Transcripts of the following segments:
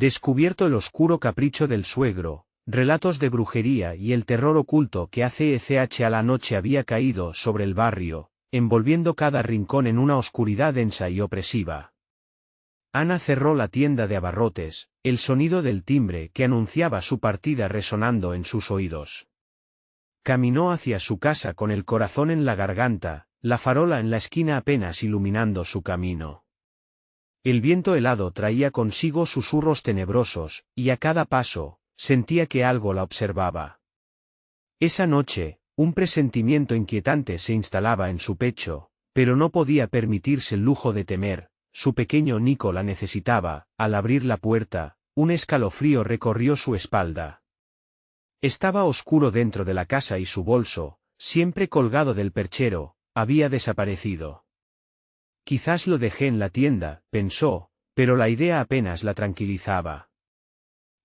Descubierto el oscuro capricho del suegro, relatos de brujería y el terror oculto que ACECH a la noche había caído sobre el barrio, envolviendo cada rincón en una oscuridad densa y opresiva. Ana cerró la tienda de abarrotes, el sonido del timbre que anunciaba su partida resonando en sus oídos. Caminó hacia su casa con el corazón en la garganta, la farola en la esquina apenas iluminando su camino. El viento helado traía consigo susurros tenebrosos, y a cada paso, sentía que algo la observaba. Esa noche, un presentimiento inquietante se instalaba en su pecho, pero no podía permitirse el lujo de temer. Su pequeño Nico la necesitaba. Al abrir la puerta, un escalofrío recorrió su espalda. Estaba oscuro dentro de la casa y su bolso, siempre colgado del perchero, había desaparecido. Quizás lo dejé en la tienda, pensó, pero la idea apenas la tranquilizaba.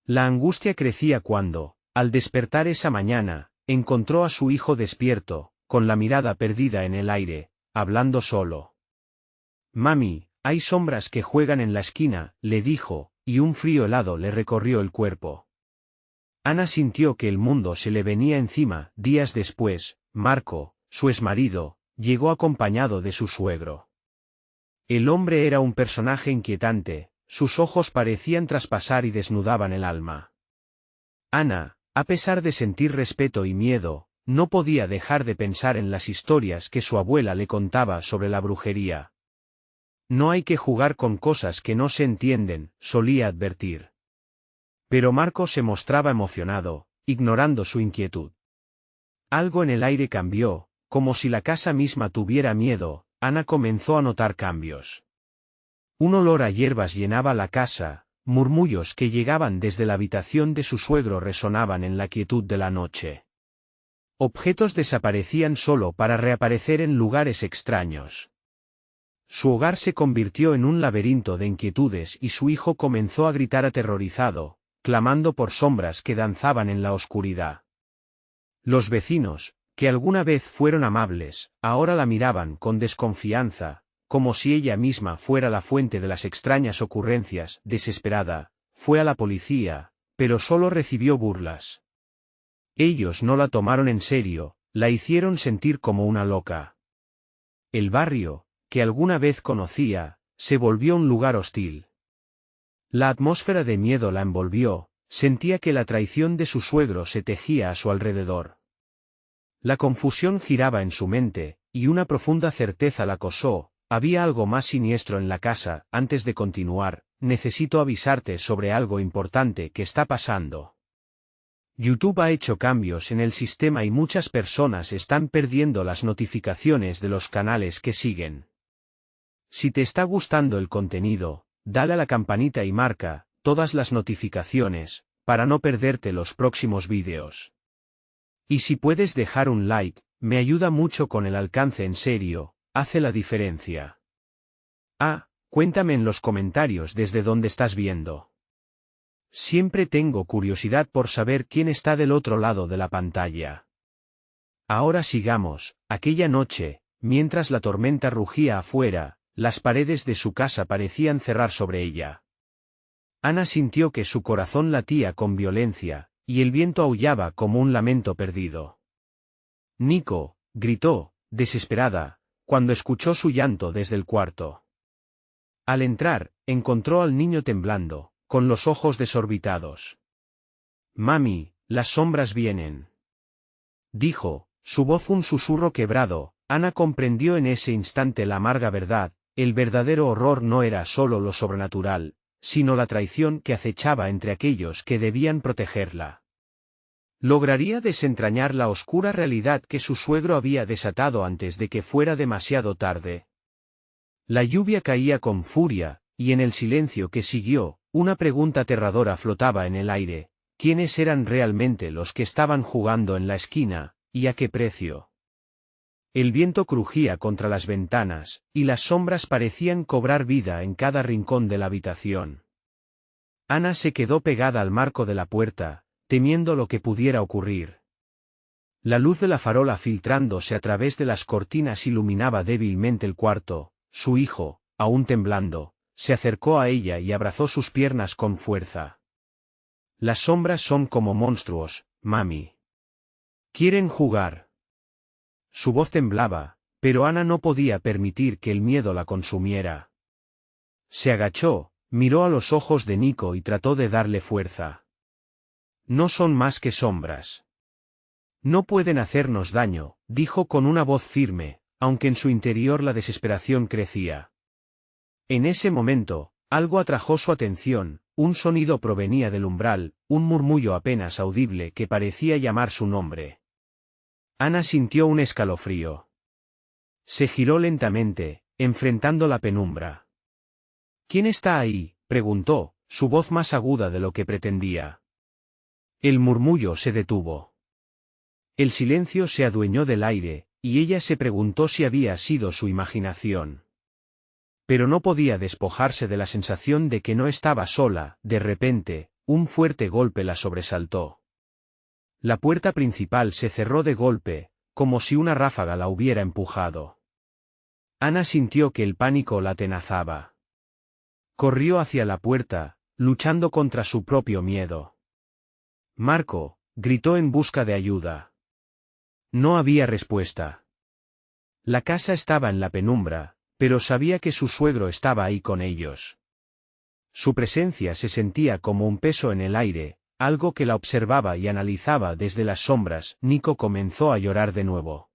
La angustia crecía cuando, al despertar esa mañana, encontró a su hijo despierto, con la mirada perdida en el aire, hablando solo. «Mami, hay sombras que juegan en la esquina», le dijo, y un frío helado le recorrió el cuerpo. Ana sintió que el mundo se le venía encima. Días después, Marco, su exmarido, llegó acompañado de su suegro. El hombre era un personaje inquietante, sus ojos parecían traspasar y desnudaban el alma. Ana, a pesar de sentir respeto y miedo, no podía dejar de pensar en las historias que su abuela le contaba sobre la brujería. «No hay que jugar con cosas que no se entienden», solía advertir. Pero Marco se mostraba emocionado, ignorando su inquietud. Algo en el aire cambió, como si la casa misma tuviera miedo. Ana comenzó a notar cambios. Un olor a hierbas llenaba la casa, murmullos que llegaban desde la habitación de su suegro resonaban en la quietud de la noche. Objetos desaparecían solo para reaparecer en lugares extraños. Su hogar se convirtió en un laberinto de inquietudes y su hijo comenzó a gritar aterrorizado, clamando por sombras que danzaban en la oscuridad. Los vecinos, que alguna vez fueron amables, ahora la miraban con desconfianza, como si ella misma fuera la fuente de las extrañas ocurrencias. Desesperada, fue a la policía, pero solo recibió burlas. Ellos no la tomaron en serio, la hicieron sentir como una loca. El barrio, que alguna vez conocía, se volvió un lugar hostil. La atmósfera de miedo la envolvió, sentía que la traición de su suegro se tejía a su alrededor. La confusión giraba en su mente, y una profunda certeza la acosó: había algo más siniestro en la casa. Antes de continuar, necesito avisarte sobre algo importante que está pasando. YouTube ha hecho cambios en el sistema y muchas personas están perdiendo las notificaciones de los canales que siguen. Si te está gustando el contenido, dale a la campanita y marca todas las notificaciones, para no perderte los próximos vídeos. Y si puedes dejar un like, me ayuda mucho con el alcance. En serio, hace la diferencia. Cuéntame en los comentarios desde dónde estás viendo. Siempre tengo curiosidad por saber quién está del otro lado de la pantalla. Ahora sigamos. Aquella noche, mientras la tormenta rugía afuera, las paredes de su casa parecían cerrar sobre ella. Ana sintió que su corazón latía con violencia, y el viento aullaba como un lamento perdido. «Nico», gritó, desesperada, cuando escuchó su llanto desde el cuarto. Al entrar, encontró al niño temblando, con los ojos desorbitados. «Mami, las sombras vienen», dijo, su voz un susurro quebrado. Ana comprendió en ese instante la amarga verdad: el verdadero horror no era solo lo sobrenatural, sino la traición que acechaba entre aquellos que debían protegerla. ¿Lograría desentrañar la oscura realidad que su suegro había desatado antes de que fuera demasiado tarde? La lluvia caía con furia, y en el silencio que siguió, una pregunta aterradora flotaba en el aire: ¿quiénes eran realmente los que estaban jugando en la esquina, y a qué precio? El viento crujía contra las ventanas, y las sombras parecían cobrar vida en cada rincón de la habitación. Ana se quedó pegada al marco de la puerta, temiendo lo que pudiera ocurrir. La luz de la farola filtrándose a través de las cortinas iluminaba débilmente el cuarto. Su hijo, aún temblando, se acercó a ella y abrazó sus piernas con fuerza. Las sombras son como monstruos, mami. ¿Quieren jugar? Su voz temblaba, pero Ana no podía permitir que el miedo la consumiera. Se agachó, miró a los ojos de Nico y trató de darle fuerza. No son más que sombras. No pueden hacernos daño, dijo con una voz firme, aunque en su interior la desesperación crecía. En ese momento, algo atrajo su atención, un sonido provenía del umbral, un murmullo apenas audible que parecía llamar su nombre. Ana sintió un escalofrío. Se giró lentamente, enfrentando la penumbra. ¿Quién está ahí?, preguntó, su voz más aguda de lo que pretendía. El murmullo se detuvo. El silencio se adueñó del aire, y ella se preguntó si había sido su imaginación. Pero no podía despojarse de la sensación de que no estaba sola. De repente, un fuerte golpe la sobresaltó. La puerta principal se cerró de golpe, como si una ráfaga la hubiera empujado. Ana sintió que el pánico la atenazaba. Corrió hacia la puerta, luchando contra su propio miedo. Marco, gritó en busca de ayuda. No había respuesta. La casa estaba en la penumbra, pero sabía que su suegro estaba ahí con ellos. Su presencia se sentía como un peso en el aire, algo que la observaba y analizaba desde las sombras. Nico comenzó a llorar de nuevo.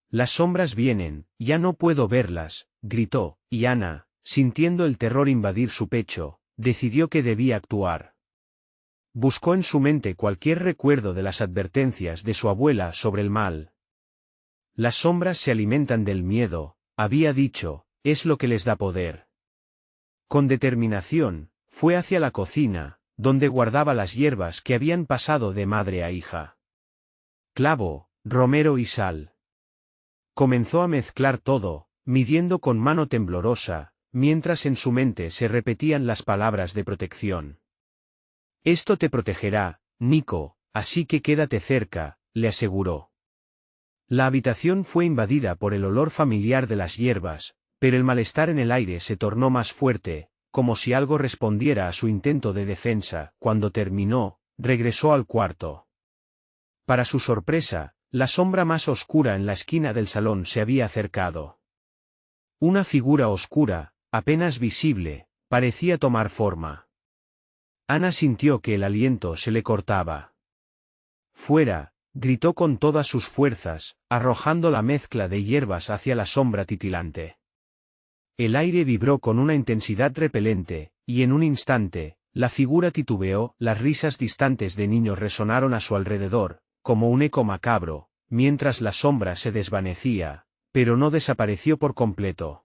Las sombras vienen, ya no puedo verlas, gritó, y Ana, sintiendo el terror invadir su pecho, decidió que debía actuar. Buscó en su mente cualquier recuerdo de las advertencias de su abuela sobre el mal. Las sombras se alimentan del miedo, había dicho, es lo que les da poder. Con determinación, fue hacia la cocina, donde guardaba las hierbas que habían pasado de madre a hija. Clavo, romero y sal. Comenzó a mezclar todo, midiendo con mano temblorosa, mientras en su mente se repetían las palabras de protección. Esto te protegerá, Nico, así que quédate cerca, le aseguró. La habitación fue invadida por el olor familiar de las hierbas, pero el malestar en el aire se tornó más fuerte, como si algo respondiera a su intento de defensa. Cuando terminó, regresó al cuarto. Para su sorpresa, la sombra más oscura en la esquina del salón se había acercado. Una figura oscura, apenas visible, parecía tomar forma. Ana sintió que el aliento se le cortaba. Fuera, gritó con todas sus fuerzas, arrojando la mezcla de hierbas hacia la sombra titilante. El aire vibró con una intensidad repelente, y en un instante, la figura titubeó. Las risas distantes de niños resonaron a su alrededor, como un eco macabro, mientras la sombra se desvanecía, pero no desapareció por completo.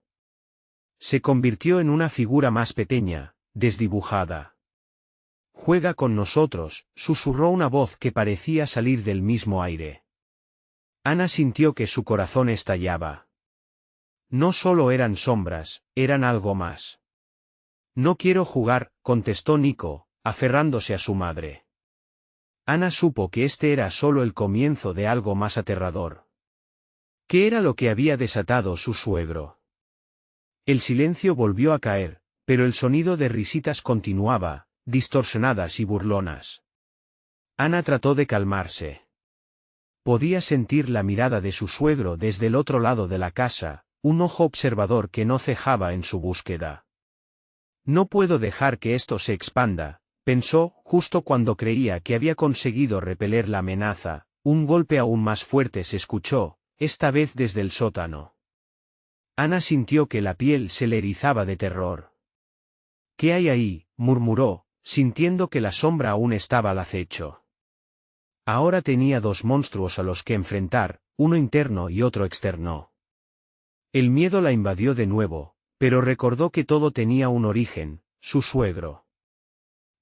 Se convirtió en una figura más pequeña, desdibujada. Juega con nosotros, susurró una voz que parecía salir del mismo aire. Ana sintió que su corazón estallaba. No solo eran sombras, eran algo más. No quiero jugar, contestó Nico, aferrándose a su madre. Ana supo que este era solo el comienzo de algo más aterrador. ¿Qué era lo que había desatado su suegro? El silencio volvió a caer, pero el sonido de risitas continuaba, distorsionadas y burlonas. Ana trató de calmarse. Podía sentir la mirada de su suegro desde el otro lado de la casa, un ojo observador que no cejaba en su búsqueda. No puedo dejar que esto se expanda, pensó. Justo cuando creía que había conseguido repeler la amenaza, un golpe aún más fuerte se escuchó, esta vez desde el sótano. Ana sintió que la piel se le erizaba de terror. ¿Qué hay ahí?, murmuró, sintiendo que la sombra aún estaba al acecho. Ahora tenía dos monstruos a los que enfrentar, uno interno y otro externo. El miedo la invadió de nuevo, pero recordó que todo tenía un origen, su suegro.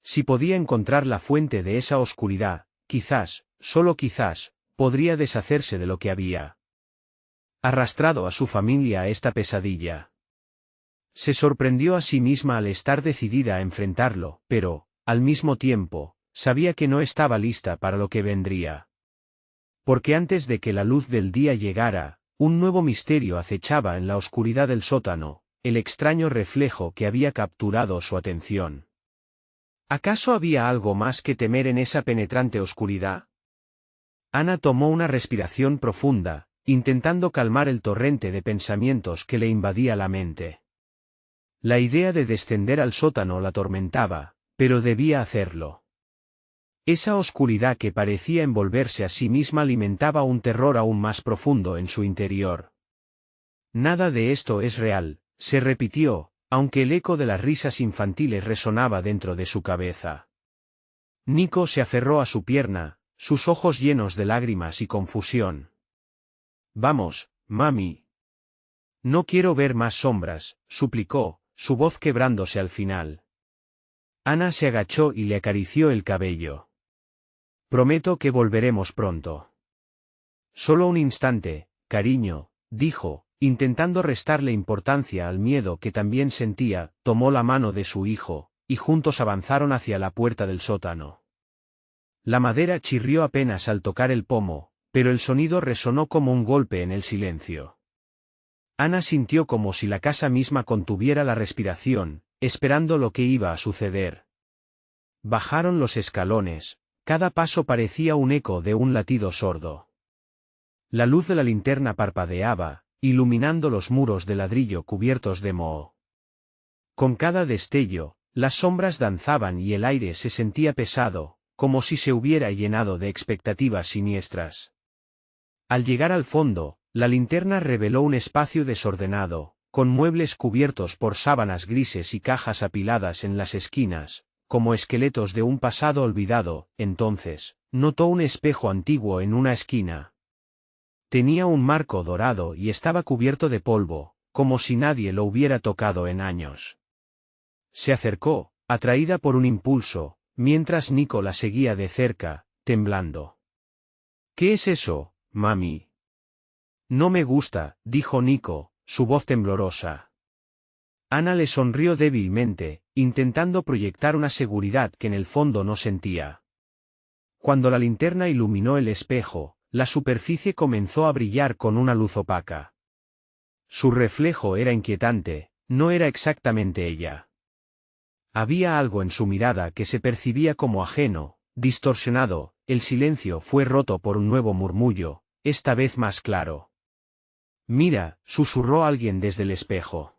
Si podía encontrar la fuente de esa oscuridad, quizás, solo quizás, podría deshacerse de lo que había arrastrado a su familia a esta pesadilla. Se sorprendió a sí misma al estar decidida a enfrentarlo, pero, al mismo tiempo, sabía que no estaba lista para lo que vendría. Porque antes de que la luz del día llegara, un nuevo misterio acechaba en la oscuridad del sótano. el extraño reflejo que había capturado su atención. ¿Acaso había algo más que temer en esa penetrante oscuridad? Ana tomó una respiración profunda, intentando calmar el torrente de pensamientos que le invadía la mente. La idea de descender al sótano la atormentaba, pero debía hacerlo. Esa oscuridad que parecía envolverse a sí misma alimentaba un terror aún más profundo en su interior. Nada de esto es real, se repitió, aunque el eco de las risas infantiles resonaba dentro de su cabeza. Nico se aferró a su pierna, sus ojos llenos de lágrimas y confusión. Vamos, mami. No quiero ver más sombras, suplicó, su voz quebrándose al final. Ana se agachó y le acarició el cabello. Prometo que volveremos pronto. Solo un instante, cariño, dijo, intentando restarle importancia al miedo que también sentía, tomó la mano de su hijo, y juntos avanzaron hacia la puerta del sótano. La madera chirrió apenas al tocar el pomo, pero el sonido resonó como un golpe en el silencio. Ana sintió como si la casa misma contuviera la respiración, esperando lo que iba a suceder. Bajaron los escalones, cada paso parecía un eco de un latido sordo. La luz de la linterna parpadeaba, iluminando los muros de ladrillo cubiertos de moho. Con cada destello, las sombras danzaban y el aire se sentía pesado, como si se hubiera llenado de expectativas siniestras. Al llegar al fondo, la linterna reveló un espacio desordenado, con muebles cubiertos por sábanas grises y cajas apiladas en las esquinas, como esqueletos de un pasado olvidado. Entonces, notó un espejo antiguo en una esquina. Tenía un marco dorado y estaba cubierto de polvo, como si nadie lo hubiera tocado en años. Se acercó, atraída por un impulso, mientras Nico la seguía de cerca, temblando. ¿Qué es eso, mami? No me gusta, dijo Nico, su voz temblorosa. Ana le sonrió débilmente, intentando proyectar una seguridad que en el fondo no sentía. Cuando la linterna iluminó el espejo, la superficie comenzó a brillar con una luz opaca. Su reflejo era inquietante, no era exactamente ella. Había algo en su mirada que se percibía como ajeno, distorsionado. El silencio fue roto por un nuevo murmullo, esta vez más claro. Mira, susurró alguien desde el espejo.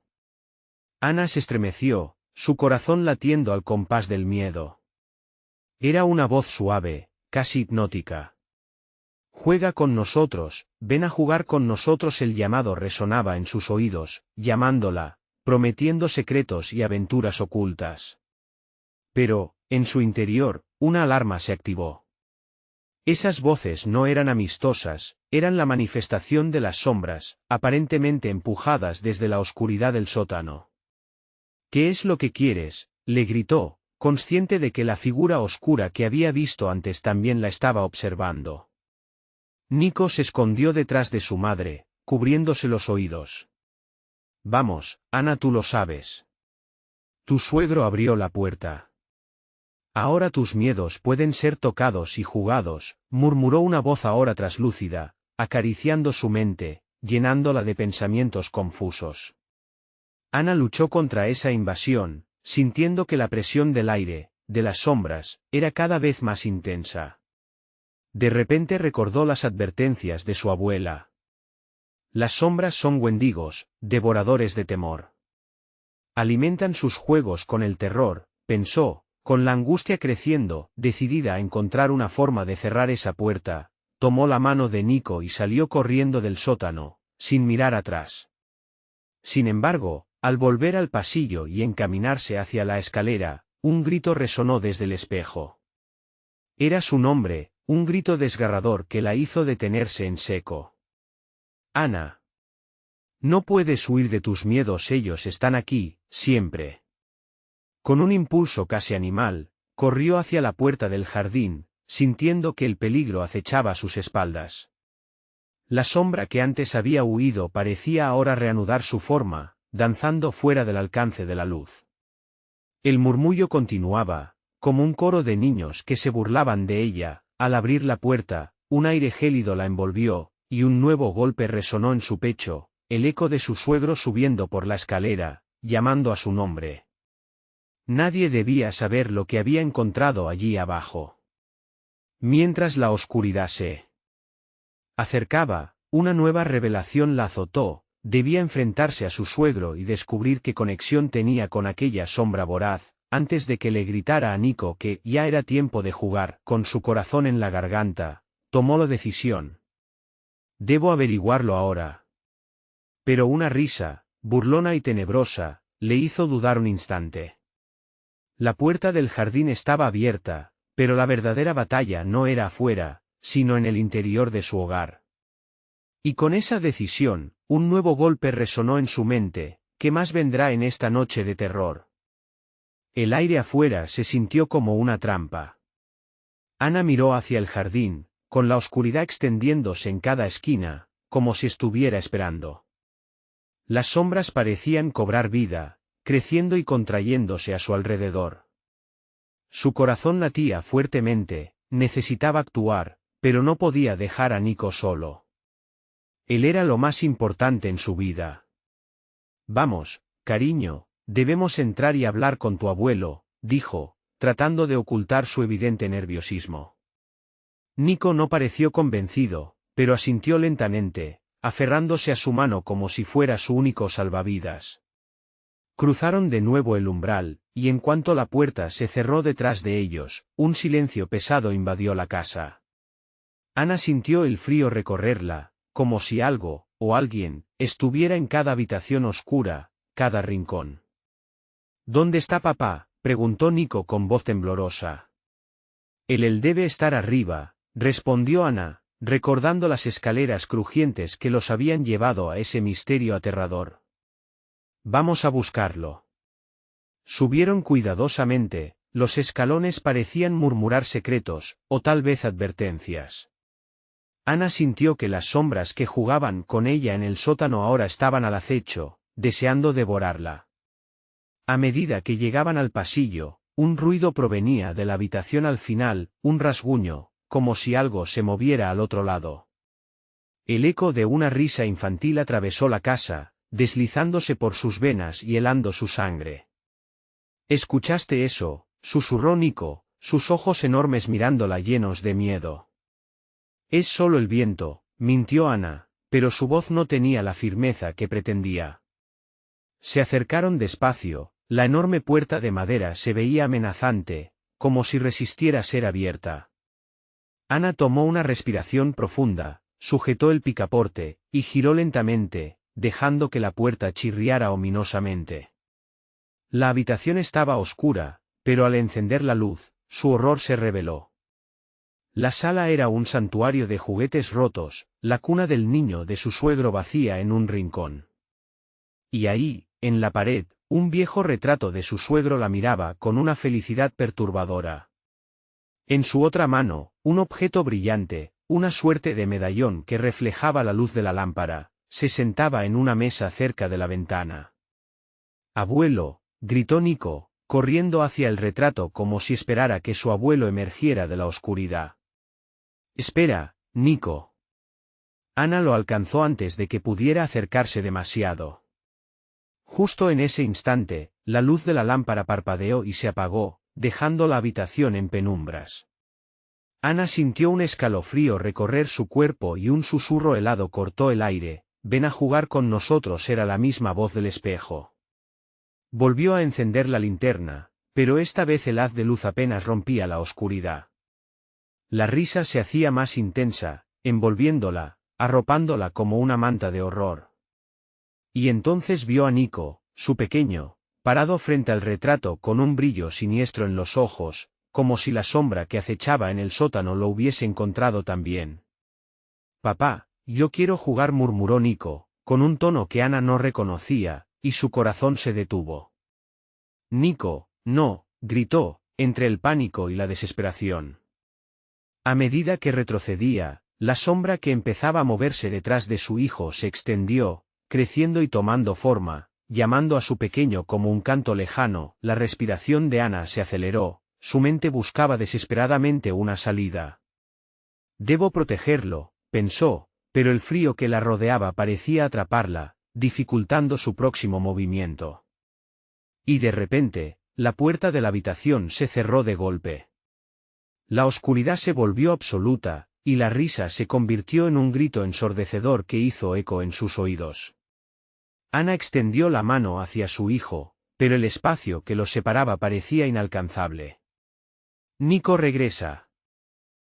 Ana se estremeció, su corazón latiendo al compás del miedo. Era una voz suave, casi hipnótica. Juega con nosotros, ven a jugar con nosotros. El llamado resonaba en sus oídos, llamándola, prometiendo secretos y aventuras ocultas. Pero, en su interior, una alarma se activó. Esas voces no eran amistosas, eran la manifestación de las sombras, aparentemente empujadas desde la oscuridad del sótano. ¿Qué es lo que quieres?, le gritó, consciente de que la figura oscura que había visto antes también la estaba observando. Nico se escondió detrás de su madre, cubriéndose los oídos. Vamos, Ana, tú lo sabes. Tu suegro abrió la puerta. Ahora tus miedos pueden ser tocados y jugados, murmuró una voz ahora traslúcida, acariciando su mente, llenándola de pensamientos confusos. Ana luchó contra esa invasión, sintiendo que la presión del aire, de las sombras, era cada vez más intensa. De repente recordó las advertencias de su abuela. Las sombras son wendigos, devoradores de temor. Alimentan sus juegos con el terror, pensó, con la angustia creciendo, decidida a encontrar una forma de cerrar esa puerta, tomó la mano de Nico y salió corriendo del sótano, sin mirar atrás. Sin embargo, al volver al pasillo y encaminarse hacia la escalera, un grito resonó desde el espejo. Era su nombre, un grito desgarrador que la hizo detenerse en seco. Ana. No puedes huir de tus miedos, ellos están aquí, siempre. Con un impulso casi animal, corrió hacia la puerta del jardín, sintiendo que el peligro acechaba a sus espaldas. La sombra que antes había huido parecía ahora reanudar su forma, danzando fuera del alcance de la luz. El murmullo continuaba, como un coro de niños que se burlaban de ella. Al abrir la puerta, un aire gélido la envolvió, y un nuevo golpe resonó en su pecho, el eco de su suegro subiendo por la escalera, llamando a su nombre. Nadie debía saber lo que había encontrado allí abajo. Mientras la oscuridad se acercaba, una nueva revelación la azotó. Debía enfrentarse a su suegro y descubrir qué conexión tenía con aquella sombra voraz, antes de que le gritara a Nico que ya era tiempo de jugar. Con su corazón en la garganta, tomó la decisión. Debo averiguarlo ahora. Pero una risa, burlona y tenebrosa, le hizo dudar un instante. La puerta del jardín estaba abierta, pero la verdadera batalla no era afuera, sino en el interior de su hogar. Y con esa decisión, un nuevo golpe resonó en su mente. ¿Qué más vendrá en esta noche de terror? El aire afuera se sintió como una trampa. Ana miró hacia el jardín, con la oscuridad extendiéndose en cada esquina, como si estuviera esperando. Las sombras parecían cobrar vida, creciendo y contrayéndose a su alrededor. Su corazón latía fuertemente, necesitaba actuar, pero no podía dejar a Nico solo. Él era lo más importante en su vida. Vamos, cariño, debemos entrar y hablar con tu abuelo, dijo, tratando de ocultar su evidente nerviosismo. Nico no pareció convencido, pero asintió lentamente, aferrándose a su mano como si fuera su único salvavidas. Cruzaron de nuevo el umbral, y en cuanto la puerta se cerró detrás de ellos, un silencio pesado invadió la casa. Ana sintió el frío recorrerla, como si algo, o alguien, estuviera en cada habitación oscura, cada rincón. ¿Dónde está papá?, preguntó Nico con voz temblorosa. Él debe estar arriba, respondió Ana, recordando las escaleras crujientes que los habían llevado a ese misterio aterrador. Vamos a buscarlo. Subieron cuidadosamente, los escalones parecían murmurar secretos, o tal vez advertencias. Ana sintió que las sombras que jugaban con ella en el sótano ahora estaban al acecho, deseando devorarla. A medida que llegaban al pasillo, un ruido provenía de la habitación al final, un rasguño, como si algo se moviera al otro lado. El eco de una risa infantil atravesó la casa, deslizándose por sus venas y helando su sangre. ¿Escuchaste eso?, susurró Nico, sus ojos enormes mirándola llenos de miedo. Es solo el viento, mintió Ana, pero su voz no tenía la firmeza que pretendía. Se acercaron despacio, la enorme puerta de madera se veía amenazante, como si resistiera ser abierta. Ana tomó una respiración profunda, sujetó el picaporte, y giró lentamente, dejando que la puerta chirriara ominosamente. La habitación estaba oscura, pero al encender la luz, su horror se reveló. La sala era un santuario de juguetes rotos, la cuna del niño de su suegro vacía en un rincón. Y ahí, en la pared, un viejo retrato de su suegro la miraba con una felicidad perturbadora. En su otra mano, un objeto brillante, una suerte de medallón que reflejaba la luz de la lámpara, se sentaba en una mesa cerca de la ventana. «Abuelo», gritó Nico, corriendo hacia el retrato como si esperara que su abuelo emergiera de la oscuridad. «Espera, Nico». Ana lo alcanzó antes de que pudiera acercarse demasiado. Justo en ese instante, la luz de la lámpara parpadeó y se apagó, dejando la habitación en penumbras. Ana sintió un escalofrío recorrer su cuerpo y un susurro helado cortó el aire. «Ven a jugar con nosotros», era la misma voz del espejo. Volvió a encender la linterna, pero esta vez el haz de luz apenas rompía la oscuridad. La risa se hacía más intensa, envolviéndola, arropándola como una manta de horror. Y entonces vio a Nico, su pequeño, parado frente al retrato con un brillo siniestro en los ojos, como si la sombra que acechaba en el sótano lo hubiese encontrado también. «Papá, yo quiero jugar», murmuró Nico, con un tono que Ana no reconocía, y su corazón se detuvo. «Nico, no», gritó, entre el pánico y la desesperación. A medida que retrocedía, la sombra que empezaba a moverse detrás de su hijo se extendió, creciendo y tomando forma, llamando a su pequeño como un canto lejano. La respiración de Ana se aceleró, su mente buscaba desesperadamente una salida. «Debo protegerlo», pensó, pero el frío que la rodeaba parecía atraparla, dificultando su próximo movimiento. Y de repente, la puerta de la habitación se cerró de golpe. La oscuridad se volvió absoluta, y la risa se convirtió en un grito ensordecedor que hizo eco en sus oídos. Ana extendió la mano hacia su hijo, pero el espacio que los separaba parecía inalcanzable. Nico regresa.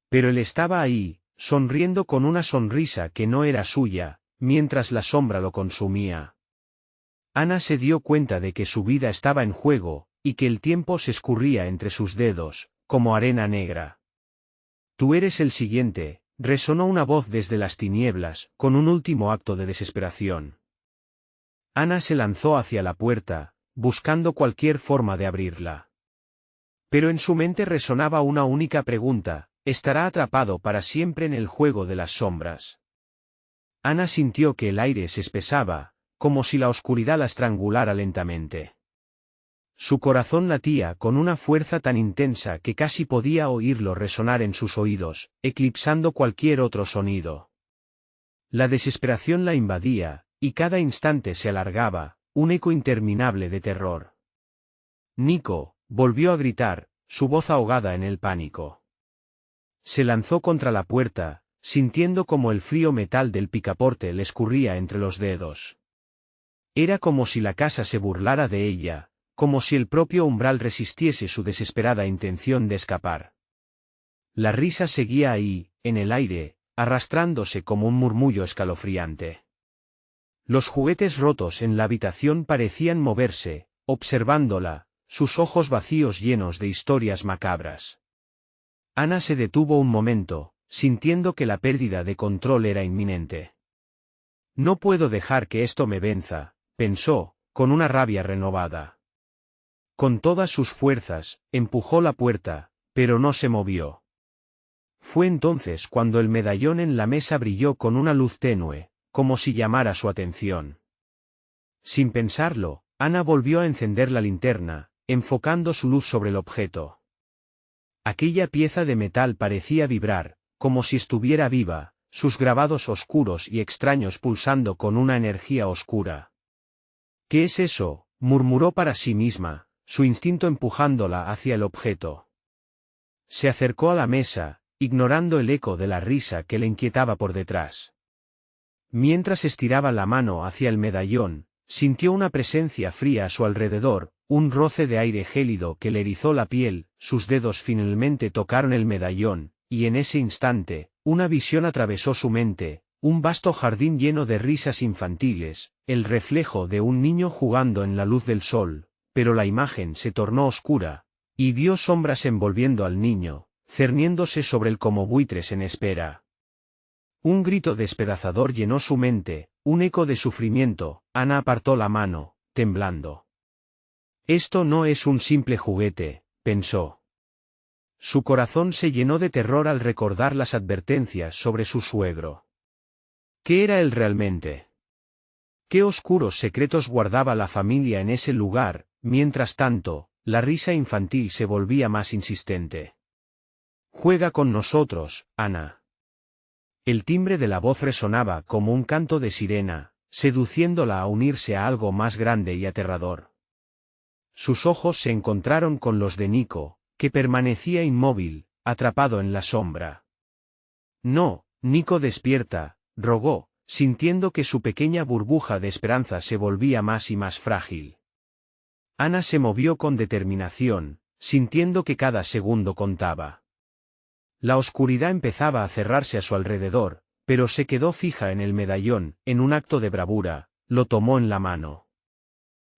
Pero él estaba ahí, sonriendo con una sonrisa que no era suya, mientras la sombra lo consumía. Ana se dio cuenta de que su vida estaba en juego, y que el tiempo se escurría entre sus dedos, como arena negra. Tú eres el siguiente, resonó una voz desde las tinieblas, con un último acto de desesperación. Ana se lanzó hacia la puerta, buscando cualquier forma de abrirla. Pero en su mente resonaba una única pregunta: ¿estará atrapado para siempre en el juego de las sombras? Ana sintió que el aire se espesaba, como si la oscuridad la estrangulara lentamente. Su corazón latía con una fuerza tan intensa que casi podía oírlo resonar en sus oídos, eclipsando cualquier otro sonido. La desesperación la invadía, y cada instante se alargaba, un eco interminable de terror. Nico, volvió a gritar, su voz ahogada en el pánico. Se lanzó contra la puerta, sintiendo como el frío metal del picaporte le escurría entre los dedos. Era como si la casa se burlara de ella, como si el propio umbral resistiese su desesperada intención de escapar. La risa seguía ahí, en el aire, arrastrándose como un murmullo escalofriante. Los juguetes rotos en la habitación parecían moverse, observándola, sus ojos vacíos llenos de historias macabras. Ana se detuvo un momento, sintiendo que la pérdida de control era inminente. No puedo dejar que esto me venza, pensó, con una rabia renovada. Con todas sus fuerzas, empujó la puerta, pero no se movió. Fue entonces cuando el medallón en la mesa brilló con una luz tenue, como si llamara su atención. Sin pensarlo, Ana volvió a encender la linterna, enfocando su luz sobre el objeto. Aquella pieza de metal parecía vibrar, como si estuviera viva, sus grabados oscuros y extraños pulsando con una energía oscura. ¿Qué es eso?, murmuró para sí misma, su instinto empujándola hacia el objeto. Se acercó a la mesa, ignorando el eco de la risa que le inquietaba por detrás. Mientras estiraba la mano hacia el medallón, sintió una presencia fría a su alrededor, un roce de aire gélido que le erizó la piel, sus dedos finalmente tocaron el medallón, y en ese instante, una visión atravesó su mente, un vasto jardín lleno de risas infantiles, el reflejo de un niño jugando en la luz del sol, pero la imagen se tornó oscura, y vio sombras envolviendo al niño, cerniéndose sobre él como buitres en espera. Un grito despedazador llenó su mente, un eco de sufrimiento. Ana apartó la mano, temblando. Esto no es un simple juguete, pensó. Su corazón se llenó de terror al recordar las advertencias sobre su suegro. ¿Qué era él realmente? ¿Qué oscuros secretos guardaba la familia en ese lugar? Mientras tanto, la risa infantil se volvía más insistente. Juega con nosotros, Ana. El timbre de la voz resonaba como un canto de sirena, seduciéndola a unirse a algo más grande y aterrador. Sus ojos se encontraron con los de Nico, que permanecía inmóvil, atrapado en la sombra. No, Nico, despierta, rogó, sintiendo que su pequeña burbuja de esperanza se volvía más y más frágil. Ana se movió con determinación, sintiendo que cada segundo contaba. La oscuridad empezaba a cerrarse a su alrededor, pero se quedó fija en el medallón, en un acto de bravura, lo tomó en la mano.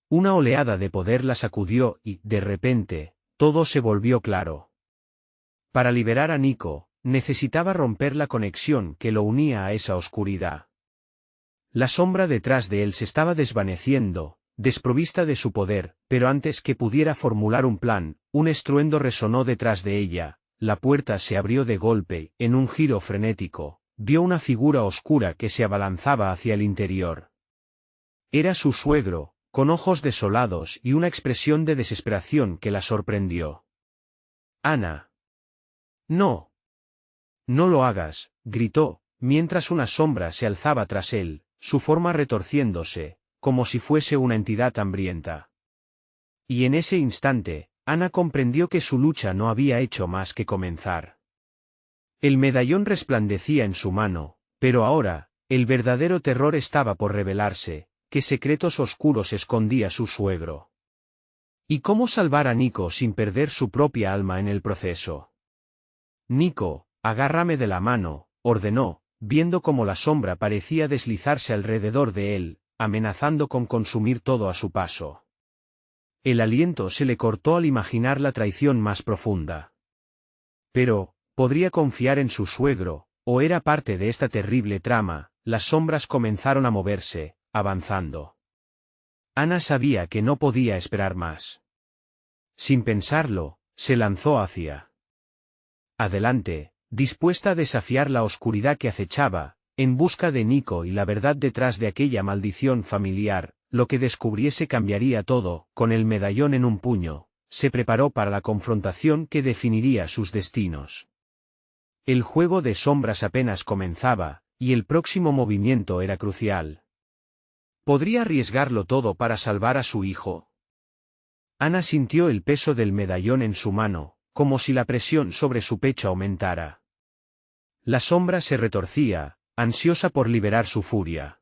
Una oleada de poder la sacudió y, de repente, todo se volvió claro. Para liberar a Nico, necesitaba romper la conexión que lo unía a esa oscuridad. La sombra detrás de él se estaba desvaneciendo, desprovista de su poder, pero antes que pudiera formular un plan, un estruendo resonó detrás de ella. La puerta se abrió de golpe, en un giro frenético, vio una figura oscura que se abalanzaba hacia el interior. Era su suegro, con ojos desolados y una expresión de desesperación que la sorprendió. Ana. No. No lo hagas, gritó, mientras una sombra se alzaba tras él, su forma retorciéndose, como si fuese una entidad hambrienta. Y en ese instante, Ana comprendió que su lucha no había hecho más que comenzar. El medallón resplandecía en su mano, pero ahora, el verdadero terror estaba por revelarse. ¿Qué secretos oscuros escondía su suegro? ¿Y cómo salvar a Nico sin perder su propia alma en el proceso? Nico, agárrame de la mano, ordenó, viendo cómo la sombra parecía deslizarse alrededor de él, amenazando con consumir todo a su paso. El aliento se le cortó al imaginar la traición más profunda. Pero, ¿podría confiar en su suegro, o era parte de esta terrible trama? Las sombras comenzaron a moverse, avanzando. Ana sabía que no podía esperar más. Sin pensarlo, se lanzó hacia adelante, dispuesta a desafiar la oscuridad que acechaba, en busca de Nico y la verdad detrás de aquella maldición familiar. Lo que descubriese cambiaría todo. Con el medallón en un puño, se preparó para la confrontación que definiría sus destinos. El juego de sombras apenas comenzaba, y el próximo movimiento era crucial. ¿Podría arriesgarlo todo para salvar a su hijo? Ana sintió el peso del medallón en su mano, como si la presión sobre su pecho aumentara. La sombra se retorcía, ansiosa por liberar su furia.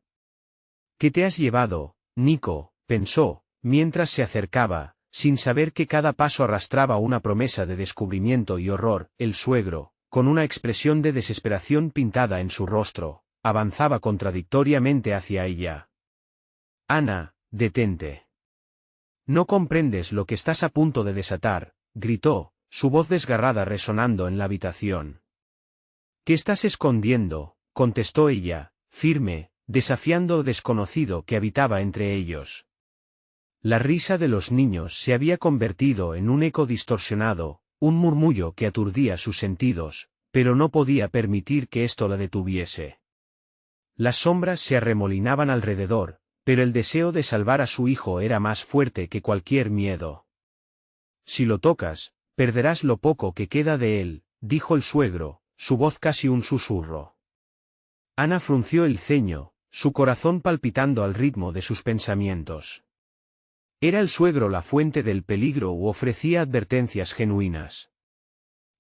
¿Qué te has llevado, Nico?, pensó, mientras se acercaba, sin saber que cada paso arrastraba una promesa de descubrimiento y horror. El suegro, con una expresión de desesperación pintada en su rostro, avanzaba contradictoriamente hacia ella. Ana, detente. No comprendes lo que estás a punto de desatar, gritó, su voz desgarrada resonando en la habitación. ¿Qué estás escondiendo?, contestó ella, firme, desafiando al desconocido que habitaba entre ellos. La risa de los niños se había convertido en un eco distorsionado, un murmullo que aturdía sus sentidos, pero no podía permitir que esto la detuviese. Las sombras se arremolinaban alrededor, pero el deseo de salvar a su hijo era más fuerte que cualquier miedo. Si lo tocas, perderás lo poco que queda de él, dijo el suegro, su voz casi un susurro. Ana frunció el ceño, su corazón palpitando al ritmo de sus pensamientos. ¿Era el suegro la fuente del peligro u ofrecía advertencias genuinas?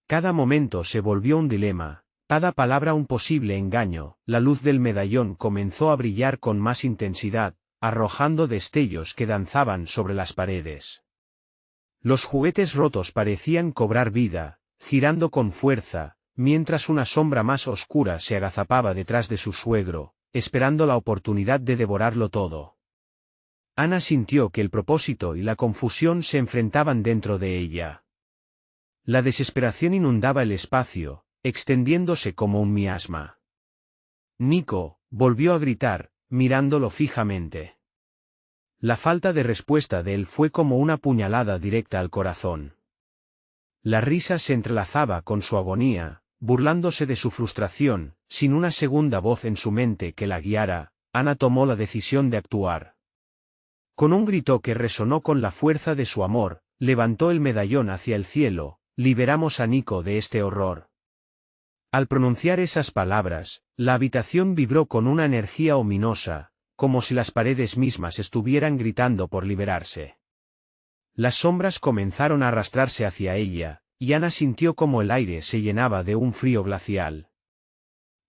Cada momento se volvió un dilema, cada palabra un posible engaño. La luz del medallón comenzó a brillar con más intensidad, arrojando destellos que danzaban sobre las paredes. Los juguetes rotos parecían cobrar vida, girando con fuerza, mientras una sombra más oscura se agazapaba detrás de su suegro, esperando la oportunidad de devorarlo todo. Ana sintió que el propósito y la confusión se enfrentaban dentro de ella. La desesperación inundaba el espacio, extendiéndose como un miasma. Nico, volvió a gritar, mirándolo fijamente. La falta de respuesta de él fue como una puñalada directa al corazón. La risa se entrelazaba con su agonía, burlándose de su frustración. Sin una segunda voz en su mente que la guiara, Ana tomó la decisión de actuar. Con un grito que resonó con la fuerza de su amor, levantó el medallón hacia el cielo. Liberamos a Nico de este horror. Al pronunciar esas palabras, la habitación vibró con una energía ominosa, como si las paredes mismas estuvieran gritando por liberarse. Las sombras comenzaron a arrastrarse hacia ella, y Ana sintió como el aire se llenaba de un frío glacial.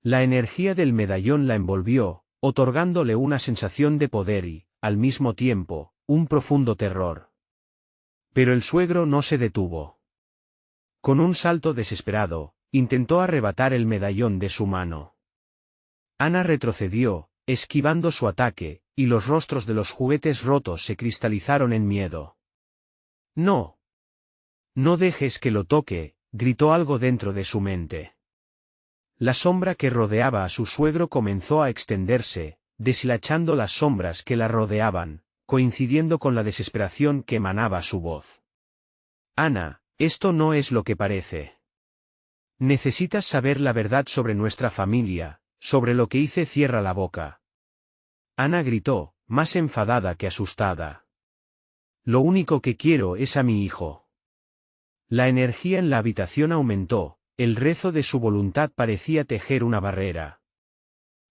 La energía del medallón la envolvió, otorgándole una sensación de poder y, al mismo tiempo, un profundo terror. Pero el suegro no se detuvo. Con un salto desesperado, intentó arrebatar el medallón de su mano. Ana retrocedió, esquivando su ataque, y los rostros de los juguetes rotos se cristalizaron en miedo. «No. No dejes que lo toque», gritó algo dentro de su mente. La sombra que rodeaba a su suegro comenzó a extenderse, deshilachando las sombras que la rodeaban, coincidiendo con la desesperación que emanaba su voz. «Ana, esto no es lo que parece. Necesitas saber la verdad sobre nuestra familia, sobre lo que hice». «Cierra la boca». Ana gritó, más enfadada que asustada. «Lo único que quiero es a mi hijo». La energía en la habitación aumentó, el rezo de su voluntad parecía tejer una barrera.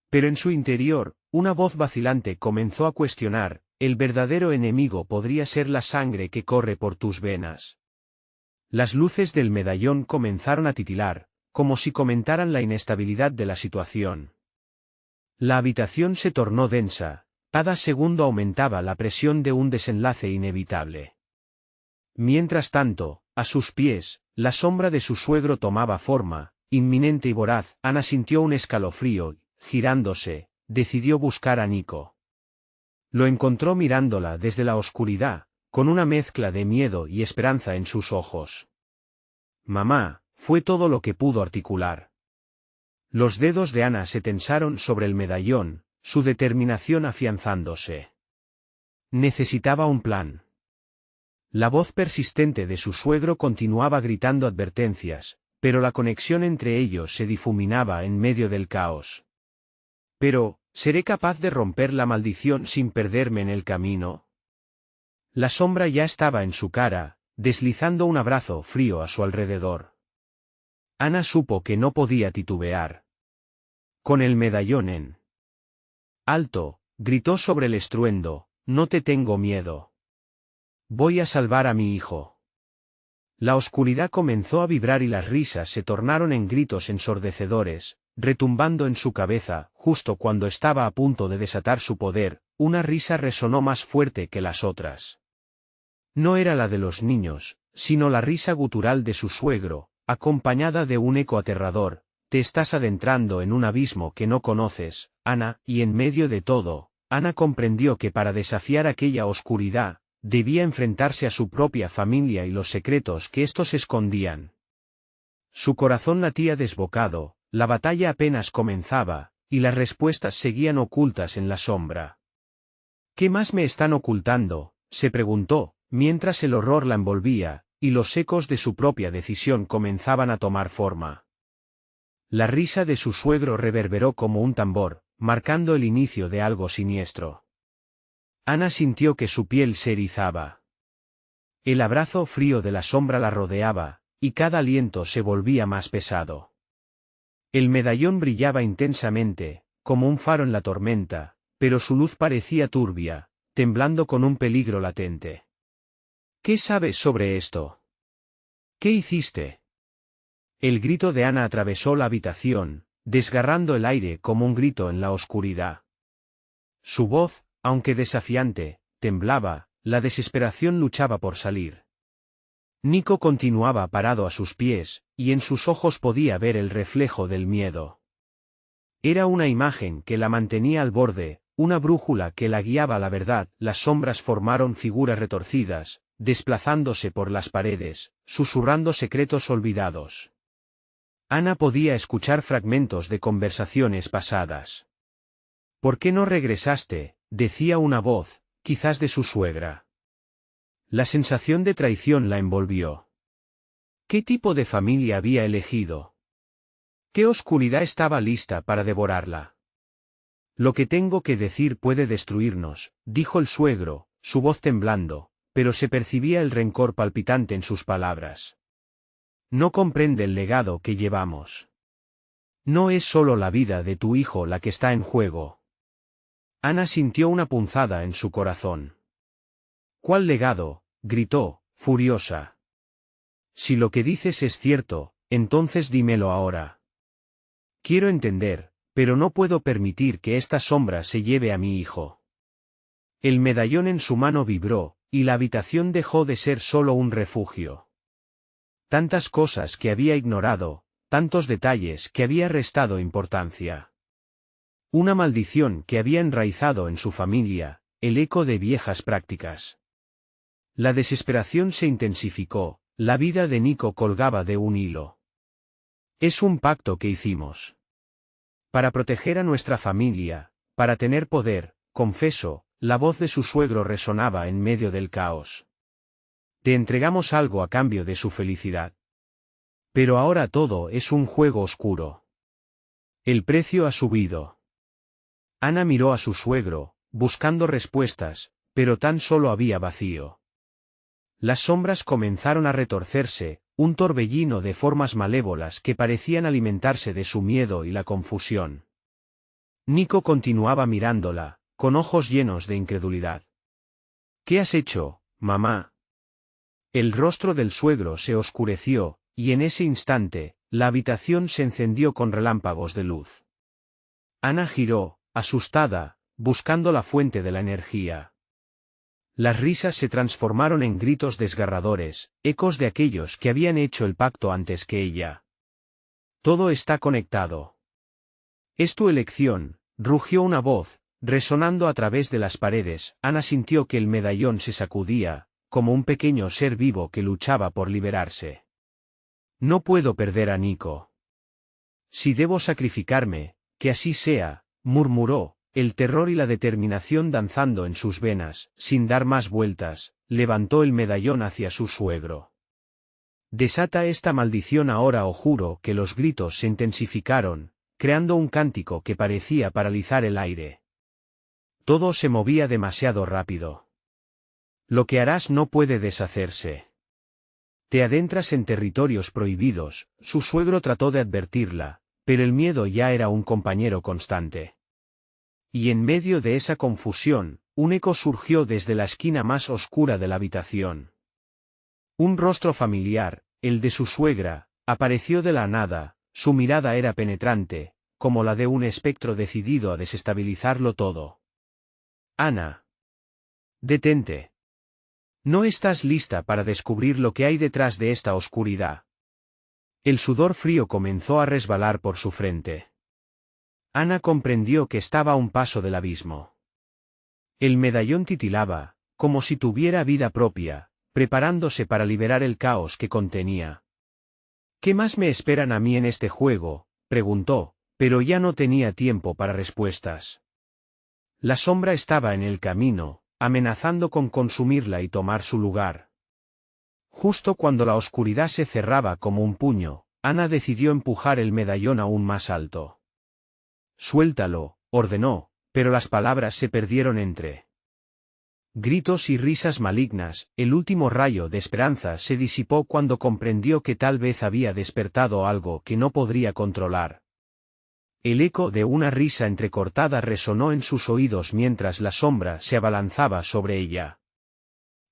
Pero en su interior, una voz vacilante comenzó a cuestionar: el verdadero enemigo podría ser la sangre que corre por tus venas. Las luces del medallón comenzaron a titilar, como si comentaran la inestabilidad de la situación. La habitación se tornó densa, cada segundo aumentaba la presión de un desenlace inevitable. Mientras tanto, a sus pies, la sombra de su suegro tomaba forma, inminente y voraz. Ana sintió un escalofrío y, girándose, decidió buscar a Nico. Lo encontró mirándola desde la oscuridad, con una mezcla de miedo y esperanza en sus ojos. «Mamá», fue todo lo que pudo articular. Los dedos de Ana se tensaron sobre el medallón, su determinación afianzándose. Necesitaba un plan. La voz persistente de su suegro continuaba gritando advertencias, pero la conexión entre ellos se difuminaba en medio del caos. «Pero, ¿seré capaz de romper la maldición sin perderme en el camino?». La sombra ya estaba en su cara, deslizando un abrazo frío a su alrededor. Ana supo que no podía titubear. Con el medallón en alto, gritó sobre el estruendo: «No te tengo miedo. Voy a salvar a mi hijo». La oscuridad comenzó a vibrar y las risas se tornaron en gritos ensordecedores, retumbando en su cabeza. Justo cuando estaba a punto de desatar su poder, una risa resonó más fuerte que las otras. No era la de los niños, sino la risa gutural de su suegro, acompañada de un eco aterrador: «Te estás adentrando en un abismo que no conoces, Ana». Y en medio de todo, Ana comprendió que para desafiar aquella oscuridad, debía enfrentarse a su propia familia y los secretos que éstos escondían. Su corazón latía desbocado, la batalla apenas comenzaba, y las respuestas seguían ocultas en la sombra. «¿Qué más me están ocultando?», se preguntó, mientras el horror la envolvía, y los ecos de su propia decisión comenzaban a tomar forma. La risa de su suegro reverberó como un tambor, marcando el inicio de algo siniestro. Ana sintió que su piel se erizaba. El abrazo frío de la sombra la rodeaba, y cada aliento se volvía más pesado. El medallón brillaba intensamente, como un faro en la tormenta, pero su luz parecía turbia, temblando con un peligro latente. «¿Qué sabes sobre esto? ¿Qué hiciste?». El grito de Ana atravesó la habitación, desgarrando el aire como un grito en la oscuridad. Su voz, aunque desafiante, temblaba, la desesperación luchaba por salir. Nico continuaba parado a sus pies, y en sus ojos podía ver el reflejo del miedo. Era una imagen que la mantenía al borde, una brújula que la guiaba a la verdad. Las sombras formaron figuras retorcidas, desplazándose por las paredes, susurrando secretos olvidados. Ana podía escuchar fragmentos de conversaciones pasadas. «¿Por qué no regresaste?», decía una voz, quizás de su suegra. La sensación de traición la envolvió. ¿Qué tipo de familia había elegido? ¿Qué oscuridad estaba lista para devorarla? «Lo que tengo que decir puede destruirnos», dijo el suegro, su voz temblando, pero se percibía el rencor palpitante en sus palabras. «No comprende el legado que llevamos. No es solo la vida de tu hijo la que está en juego». Ana sintió una punzada en su corazón. «¿Cuál legado?», gritó, furiosa. «Si lo que dices es cierto, entonces dímelo ahora. Quiero entender, pero no puedo permitir que esta sombra se lleve a mi hijo». El medallón en su mano vibró, y la habitación dejó de ser solo un refugio. Tantas cosas que había ignorado, tantos detalles que había restado importancia. Una maldición que había enraizado en su familia, el eco de viejas prácticas. La desesperación se intensificó, la vida de Nico colgaba de un hilo. «Es un pacto que hicimos. Para proteger a nuestra familia, para tener poder», confesó, la voz de su suegro resonaba en medio del caos. «Te entregamos algo a cambio de su felicidad. Pero ahora todo es un juego oscuro. El precio ha subido». Ana miró a su suegro, buscando respuestas, pero tan solo había vacío. Las sombras comenzaron a retorcerse, un torbellino de formas malévolas que parecían alimentarse de su miedo y la confusión. Nico continuaba mirándola, con ojos llenos de incredulidad. ¿Qué has hecho, mamá? El rostro del suegro se oscureció, y en ese instante, la habitación se encendió con relámpagos de luz. Ana giró, asustada, buscando la fuente de la energía. Las risas se transformaron en gritos desgarradores, ecos de aquellos que habían hecho el pacto antes que ella. Todo está conectado. Es tu elección, rugió una voz, resonando a través de las paredes. Ana sintió que el medallón se sacudía, como un pequeño ser vivo que luchaba por liberarse. No puedo perder a Nico. Si debo sacrificarme, que así sea, murmuró, el terror y la determinación danzando en sus venas. Sin dar más vueltas, levantó el medallón hacia su suegro. Desata esta maldición ahora o juro que los gritos se intensificaron, creando un cántico que parecía paralizar el aire. Todo se movía demasiado rápido. Lo que harás no puede deshacerse. Te adentras en territorios prohibidos. Su suegro trató de advertirla, pero el miedo ya era un compañero constante. Y en medio de esa confusión, un eco surgió desde la esquina más oscura de la habitación. Un rostro familiar, el de su suegra, apareció de la nada. Su mirada era penetrante, como la de un espectro decidido a desestabilizarlo todo. Ana. Detente. No estás lista para descubrir lo que hay detrás de esta oscuridad. El sudor frío comenzó a resbalar por su frente. Ana comprendió que estaba a un paso del abismo. El medallón titilaba, como si tuviera vida propia, preparándose para liberar el caos que contenía. ¿Qué más me esperan a mí en este juego?, preguntó, pero ya no tenía tiempo para respuestas. La sombra estaba en el camino, amenazando con consumirla y tomar su lugar. Justo cuando la oscuridad se cerraba como un puño, Ana decidió empujar el medallón aún más alto. Suéltalo, ordenó, pero las palabras se perdieron entre gritos y risas malignas. El último rayo de esperanza se disipó cuando comprendió que tal vez había despertado algo que no podría controlar. El eco de una risa entrecortada resonó en sus oídos mientras la sombra se abalanzaba sobre ella.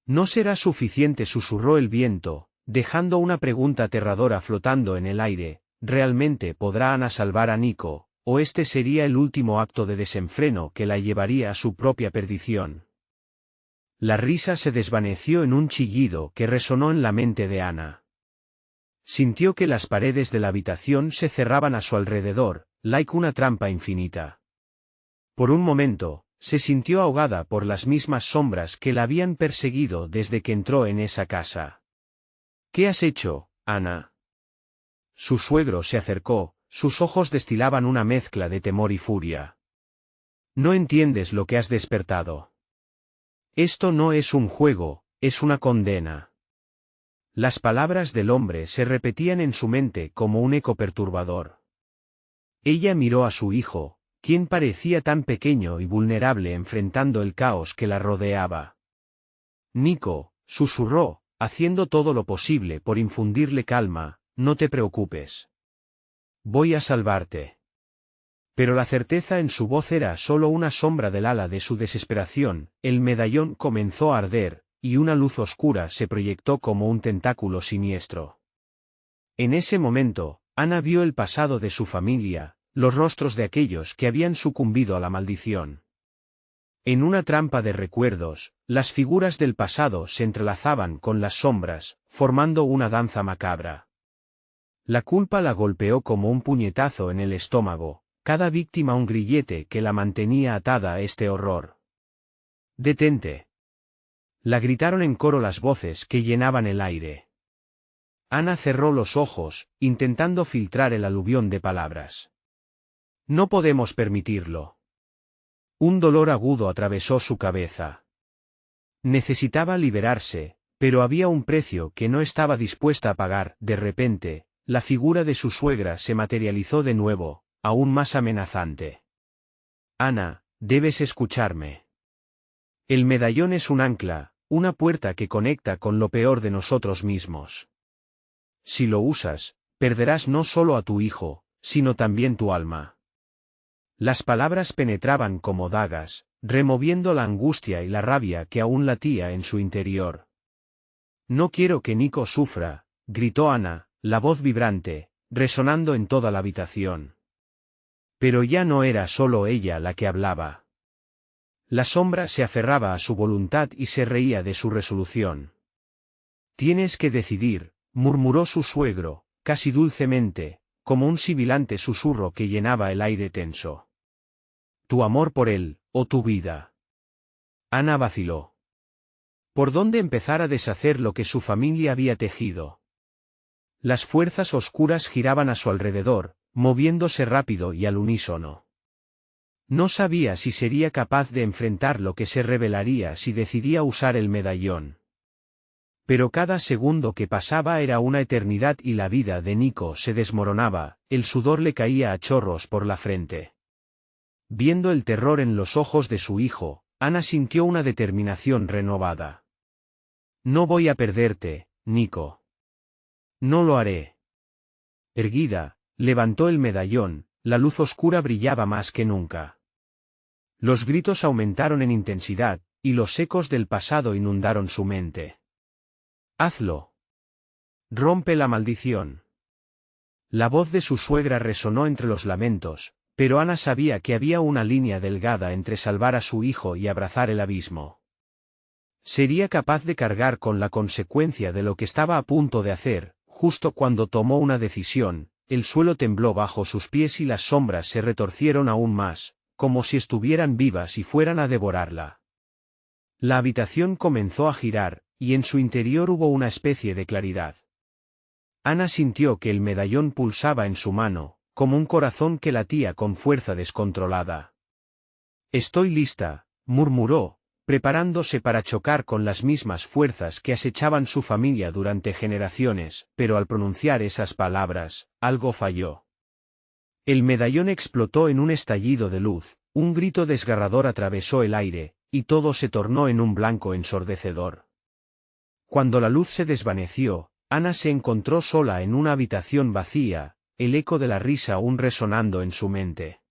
No será suficiente, susurró el viento, dejando una pregunta aterradora flotando en el aire. ¿Realmente podrá Ana salvar a Nico, o este sería el último acto de desenfreno que la llevaría a su propia perdición? La risa se desvaneció en un chillido que resonó en la mente de Ana. Sintió que las paredes de la habitación se cerraban a su alrededor, like una trampa infinita. Por un momento, se sintió ahogada por las mismas sombras que la habían perseguido desde que entró en esa casa. ¿Qué has hecho, Ana? Su suegro se acercó, sus ojos destilaban una mezcla de temor y furia. No entiendes lo que has despertado. Esto no es un juego, es una condena. Las palabras del hombre se repetían en su mente como un eco perturbador. Ella miró a su hijo, quien parecía tan pequeño y vulnerable enfrentando el caos que la rodeaba. Nico, susurró, haciendo todo lo posible por infundirle calma, no te preocupes. Voy a salvarte. Pero la certeza en su voz era solo una sombra del ala de su desesperación. El medallón comenzó a arder, y una luz oscura se proyectó como un tentáculo siniestro. En ese momento, Ana vio el pasado de su familia, los rostros de aquellos que habían sucumbido a la maldición. En una trampa de recuerdos, las figuras del pasado se entrelazaban con las sombras, formando una danza macabra. La culpa la golpeó como un puñetazo en el estómago, cada víctima un grillete que la mantenía atada a este horror. «¡Detente!», la gritaron en coro las voces que llenaban el aire. Ana cerró los ojos, intentando filtrar el aluvión de palabras. «No podemos permitirlo». Un dolor agudo atravesó su cabeza. Necesitaba liberarse, pero había un precio que no estaba dispuesta a pagar. De repente, la figura de su suegra se materializó de nuevo, aún más amenazante. «Ana, debes escucharme. El medallón es un ancla, una puerta que conecta con lo peor de nosotros mismos. Si lo usas, perderás no solo a tu hijo, sino también tu alma». Las palabras penetraban como dagas, removiendo la angustia y la rabia que aún latía en su interior. No quiero que Nico sufra, gritó Ana, la voz vibrante, resonando en toda la habitación. Pero ya no era solo ella la que hablaba. La sombra se aferraba a su voluntad y se reía de su resolución. Tienes que decidir, murmuró su suegro, casi dulcemente, como un sibilante susurro que llenaba el aire tenso. Tu amor por él, o tu vida. Ana vaciló. ¿Por dónde empezar a deshacer lo que su familia había tejido? Las fuerzas oscuras giraban a su alrededor, moviéndose rápido y al unísono. No sabía si sería capaz de enfrentar lo que se revelaría si decidía usar el medallón. Pero cada segundo que pasaba era una eternidad y la vida de Nico se desmoronaba, el sudor le caía a chorros por la frente. Viendo el terror en los ojos de su hijo, Ana sintió una determinación renovada. No voy a perderte, Nico. No lo haré. Erguida, levantó el medallón, la luz oscura brillaba más que nunca. Los gritos aumentaron en intensidad, y los ecos del pasado inundaron su mente. Hazlo. Rompe la maldición. La voz de su suegra resonó entre los lamentos, pero Ana sabía que había una línea delgada entre salvar a su hijo y abrazar el abismo. Sería capaz de cargar con la consecuencia de lo que estaba a punto de hacer. Justo cuando tomó una decisión, el suelo tembló bajo sus pies y las sombras se retorcieron aún más, como si estuvieran vivas y fueran a devorarla. La habitación comenzó a girar, y en su interior hubo una especie de claridad. Ana sintió que el medallón pulsaba en su mano, como un corazón que latía con fuerza descontrolada. Estoy lista, murmuró, preparándose para chocar con las mismas fuerzas que acechaban su familia durante generaciones, pero al pronunciar esas palabras, algo falló. El medallón explotó en un estallido de luz, un grito desgarrador atravesó el aire, y todo se tornó en un blanco ensordecedor. Cuando la luz se desvaneció, Ana se encontró sola en una habitación vacía, el eco de la risa aún resonando en su mente.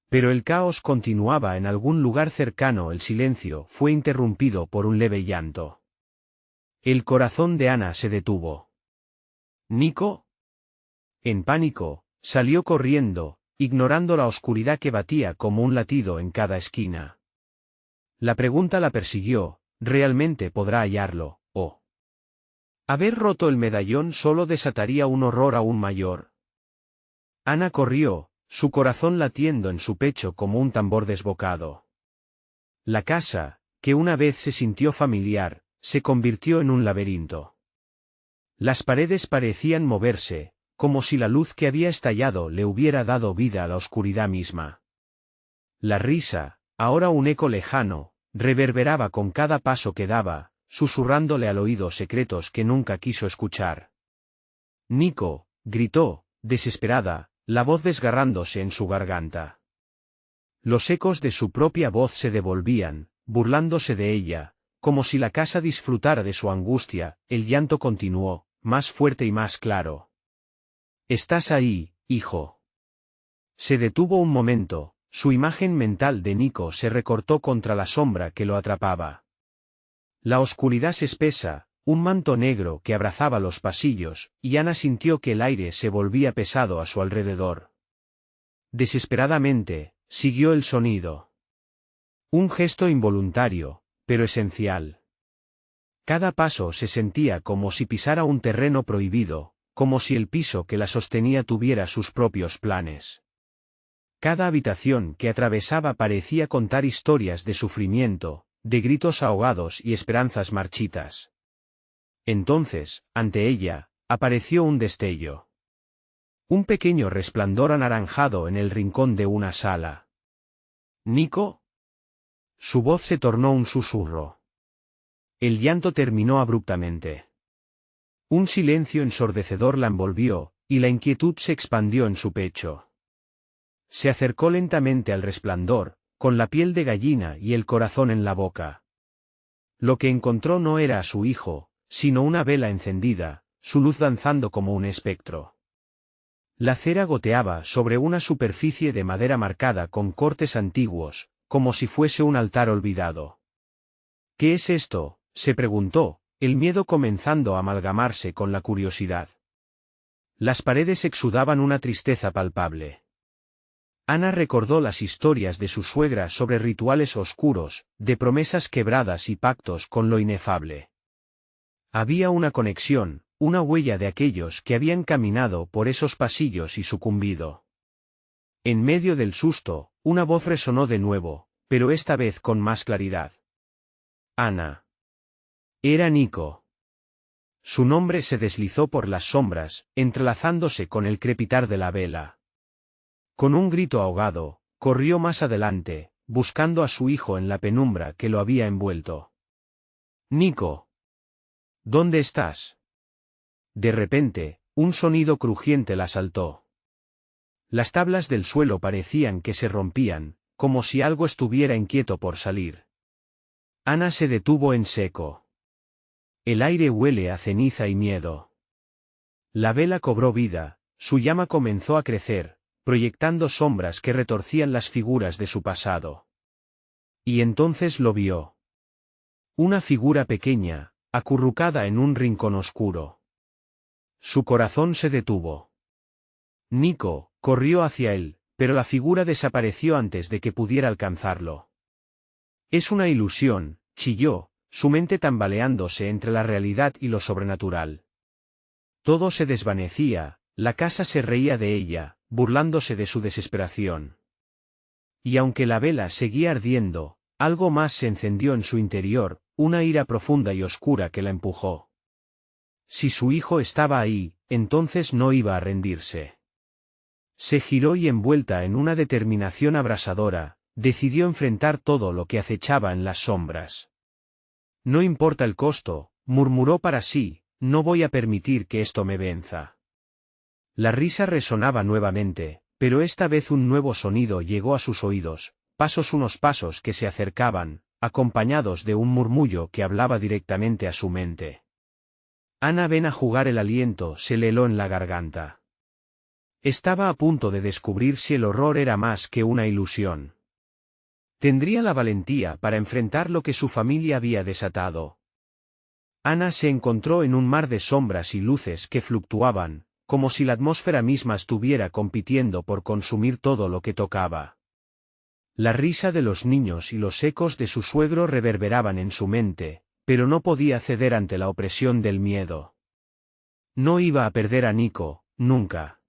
Pero el caos continuaba en algún lugar cercano. El silencio fue interrumpido por un leve llanto. El corazón de Ana se detuvo. ¿Nico? En pánico, salió corriendo, ignorando la oscuridad que batía como un latido en cada esquina. La pregunta la persiguió, ¿realmente podrá hallarlo, o? Haber roto el medallón solo desataría un horror aún mayor. Ana corrió, su corazón latiendo en su pecho como un tambor desbocado. La casa, que una vez se sintió familiar, se convirtió en un laberinto. Las paredes parecían moverse, como si la luz que había estallado le hubiera dado vida a la oscuridad misma. La risa, ahora un eco lejano, reverberaba con cada paso que daba, susurrándole al oído secretos que nunca quiso escuchar. Nico, gritó, desesperada, la voz desgarrándose en su garganta. Los ecos de su propia voz se devolvían, burlándose de ella, como si la casa disfrutara de su angustia. El llanto continuó, más fuerte y más claro. «Estás ahí, hijo». Se detuvo un momento, su imagen mental de Nico se recortó contra la sombra que lo atrapaba. La oscuridad se espesa, un manto negro que abrazaba los pasillos, y Ana sintió que el aire se volvía pesado a su alrededor. Desesperadamente, siguió el sonido. Un gesto involuntario, pero esencial. Cada paso se sentía como si pisara un terreno prohibido, como si el piso que la sostenía tuviera sus propios planes. Cada habitación que atravesaba parecía contar historias de sufrimiento, de gritos ahogados y esperanzas marchitas. Entonces, ante ella, apareció un destello. Un pequeño resplandor anaranjado en el rincón de una sala. ¿Nico? Su voz se tornó un susurro. El llanto terminó abruptamente. Un silencio ensordecedor la envolvió, y la inquietud se expandió en su pecho. Se acercó lentamente al resplandor, con la piel de gallina y el corazón en la boca. Lo que encontró no era a su hijo, sino una vela encendida, su luz danzando como un espectro. La cera goteaba sobre una superficie de madera marcada con cortes antiguos, como si fuese un altar olvidado. ¿Qué es esto?, se preguntó, el miedo comenzando a amalgamarse con la curiosidad. Las paredes exudaban una tristeza palpable. Ana recordó las historias de su suegra sobre rituales oscuros, de promesas quebradas y pactos con lo inefable. Había una conexión, una huella de aquellos que habían caminado por esos pasillos y sucumbido. En medio del susto, una voz resonó de nuevo, pero esta vez con más claridad. Ana. Era Nico. Su nombre se deslizó por las sombras, entrelazándose con el crepitar de la vela. Con un grito ahogado, corrió más adelante, buscando a su hijo en la penumbra que lo había envuelto. Nico. ¿Dónde estás? De repente, un sonido crujiente la asaltó. Las tablas del suelo parecían que se rompían, como si algo estuviera inquieto por salir. Ana se detuvo en seco. El aire huele a ceniza y miedo. La vela cobró vida, su llama comenzó a crecer, proyectando sombras que retorcían las figuras de su pasado. Y entonces lo vio. Una figura pequeña, acurrucada en un rincón oscuro. Su corazón se detuvo. Nico corrió hacia él, pero la figura desapareció antes de que pudiera alcanzarlo. Es una ilusión, chilló, su mente tambaleándose entre la realidad y lo sobrenatural. Todo se desvanecía, la casa se reía de ella, burlándose de su desesperación. Y aunque la vela seguía ardiendo, algo más se encendió en su interior, una ira profunda y oscura que la empujó. Si su hijo estaba ahí, entonces no iba a rendirse. Se giró y envuelta en una determinación abrasadora, decidió enfrentar todo lo que acechaba en las sombras. No importa el costo, murmuró para sí, no voy a permitir que esto me venza. La risa resonaba nuevamente, pero esta vez un nuevo sonido llegó a sus oídos, unos pasos que se acercaban, acompañados de un murmullo que hablaba directamente a su mente. Ana, ven a jugar. El aliento se le heló en la garganta. Estaba a punto de descubrir si el horror era más que una ilusión. ¿Tendría la valentía para enfrentar lo que su familia había desatado? Ana se encontró en un mar de sombras y luces que fluctuaban, como si la atmósfera misma estuviera compitiendo por consumir todo lo que tocaba. La risa de los niños y los ecos de su suegro reverberaban en su mente, pero no podía ceder ante la opresión del miedo. No iba a perder a Nico, nunca.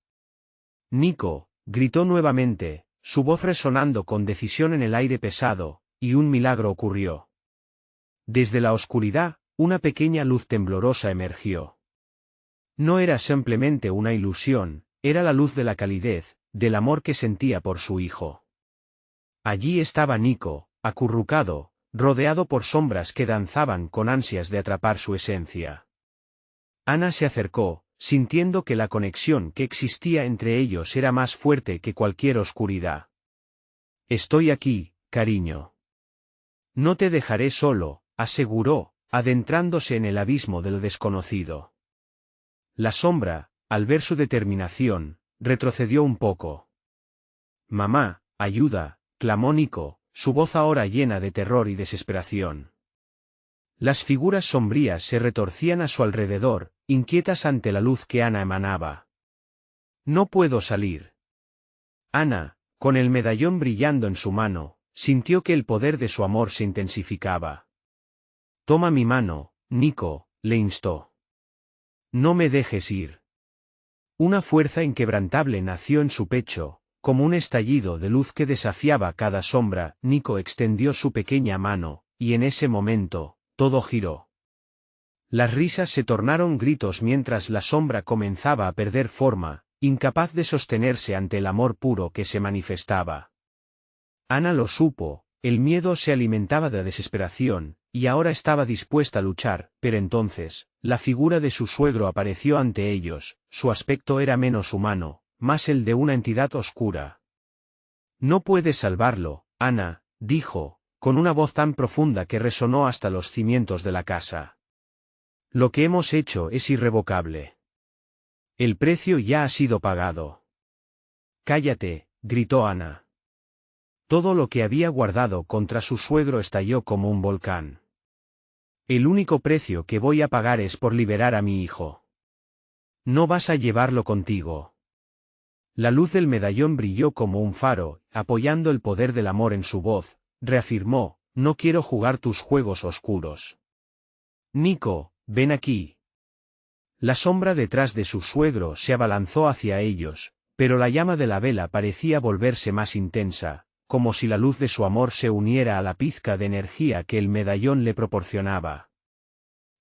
Nico, gritó nuevamente, su voz resonando con decisión en el aire pesado, y un milagro ocurrió. Desde la oscuridad, una pequeña luz temblorosa emergió. No era simplemente una ilusión, era la luz de la calidez, del amor que sentía por su hijo. Allí estaba Nico, acurrucado, rodeado por sombras que danzaban con ansias de atrapar su esencia. Ana se acercó, sintiendo que la conexión que existía entre ellos era más fuerte que cualquier oscuridad. Estoy aquí, cariño. No te dejaré solo, aseguró, adentrándose en el abismo de lo desconocido. La sombra, al ver su determinación, retrocedió un poco. Mamá, ayuda, clamó Nico, su voz ahora llena de terror y desesperación. Las figuras sombrías se retorcían a su alrededor, inquietas ante la luz que Ana emanaba. No puedo salir. Ana, con el medallón brillando en su mano, sintió que el poder de su amor se intensificaba. Toma mi mano, Nico, le instó. No me dejes ir. Una fuerza inquebrantable nació en su pecho, como un estallido de luz que desafiaba cada sombra. Nico extendió su pequeña mano, y en ese momento, todo giró. Las risas se tornaron gritos mientras la sombra comenzaba a perder forma, incapaz de sostenerse ante el amor puro que se manifestaba. Ana lo supo, el miedo se alimentaba de la desesperación, y ahora estaba dispuesta a luchar, pero entonces, la figura de su suegro apareció ante ellos, su aspecto era menos humano, más el de una entidad oscura. No puedes salvarlo, Ana, dijo, con una voz tan profunda que resonó hasta los cimientos de la casa. Lo que hemos hecho es irrevocable. El precio ya ha sido pagado. Cállate, gritó Ana. Todo lo que había guardado contra su suegro estalló como un volcán. El único precio que voy a pagar es por liberar a mi hijo. No vas a llevarlo contigo. La luz del medallón brilló como un faro, apoyando el poder del amor en su voz, reafirmó, no quiero jugar tus juegos oscuros. Nico, ven aquí. La sombra detrás de su suegro se abalanzó hacia ellos, pero la llama de la vela parecía volverse más intensa, como si la luz de su amor se uniera a la pizca de energía que el medallón le proporcionaba.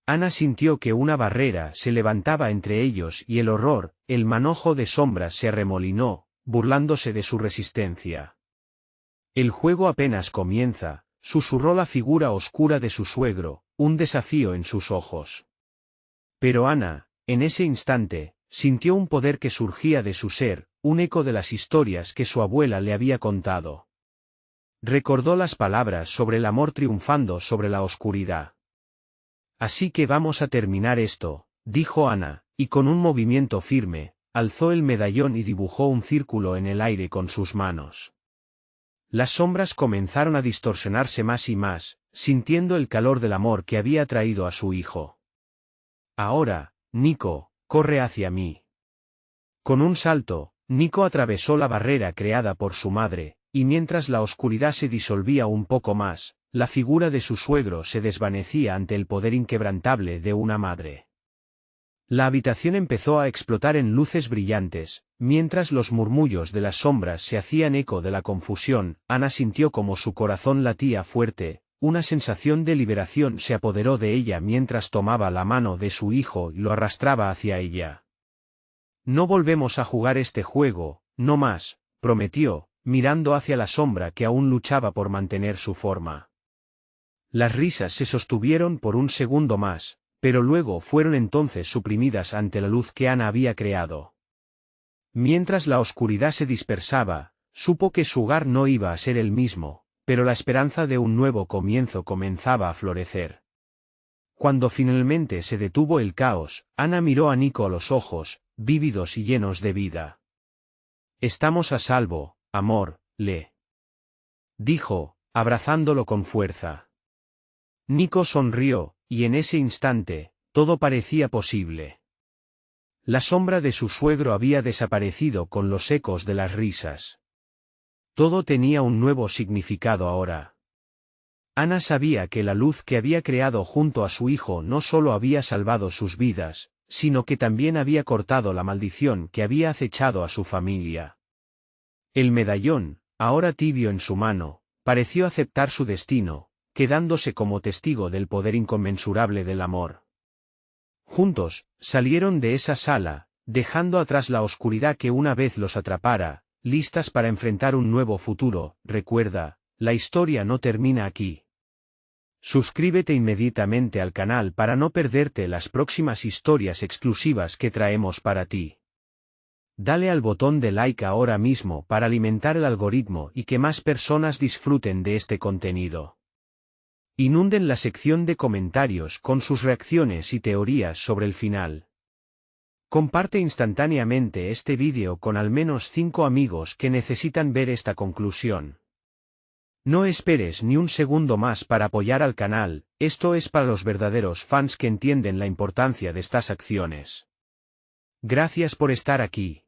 Ana sintió que una barrera se levantaba entre ellos y el horror, el manojo de sombras se arremolinó, burlándose de su resistencia. El juego apenas comienza, susurró la figura oscura de su suegro, un desafío en sus ojos. Pero Ana, en ese instante, sintió un poder que surgía de su ser, un eco de las historias que su abuela le había contado. Recordó las palabras sobre el amor triunfando sobre la oscuridad. Así que vamos a terminar esto, dijo Ana, y con un movimiento firme, alzó el medallón y dibujó un círculo en el aire con sus manos. Las sombras comenzaron a distorsionarse más y más, sintiendo el calor del amor que había traído a su hijo. Ahora, Nico, corre hacia mí. Con un salto, Nico atravesó la barrera creada por su madre, y mientras la oscuridad se disolvía un poco más, la figura de su suegro se desvanecía ante el poder inquebrantable de una madre. La habitación empezó a explotar en luces brillantes, mientras los murmullos de las sombras se hacían eco de la confusión. Ana sintió como su corazón latía fuerte, una sensación de liberación se apoderó de ella mientras tomaba la mano de su hijo y lo arrastraba hacia ella. No volvemos a jugar este juego, no más, prometió, mirando hacia la sombra que aún luchaba por mantener su forma. Las risas se sostuvieron por un segundo más, pero luego fueron entonces suprimidas ante la luz que Ana había creado. Mientras la oscuridad se dispersaba, supo que su hogar no iba a ser el mismo, pero la esperanza de un nuevo comienzo comenzaba a florecer. Cuando finalmente se detuvo el caos, Ana miró a Nico a los ojos, vívidos y llenos de vida. Estamos a salvo, amor, le dijo, abrazándolo con fuerza. Nico sonrió, y en ese instante, todo parecía posible. La sombra de su suegro había desaparecido con los ecos de las risas. Todo tenía un nuevo significado ahora. Ana sabía que la luz que había creado junto a su hijo no solo había salvado sus vidas, sino que también había cortado la maldición que había acechado a su familia. El medallón, ahora tibio en su mano, pareció aceptar su destino, quedándose como testigo del poder inconmensurable del amor. Juntos, salieron de esa sala, dejando atrás la oscuridad que una vez los atrapara, listas para enfrentar un nuevo futuro. Recuerda, la historia no termina aquí. Suscríbete inmediatamente al canal para no perderte las próximas historias exclusivas que traemos para ti. Dale al botón de like ahora mismo para alimentar el algoritmo y que más personas disfruten de este contenido. Inunden la sección de comentarios con sus reacciones y teorías sobre el final. Comparte instantáneamente este vídeo con al menos 5 amigos que necesitan ver esta conclusión. No esperes ni un segundo más para apoyar al canal, esto es para los verdaderos fans que entienden la importancia de estas acciones. Gracias por estar aquí.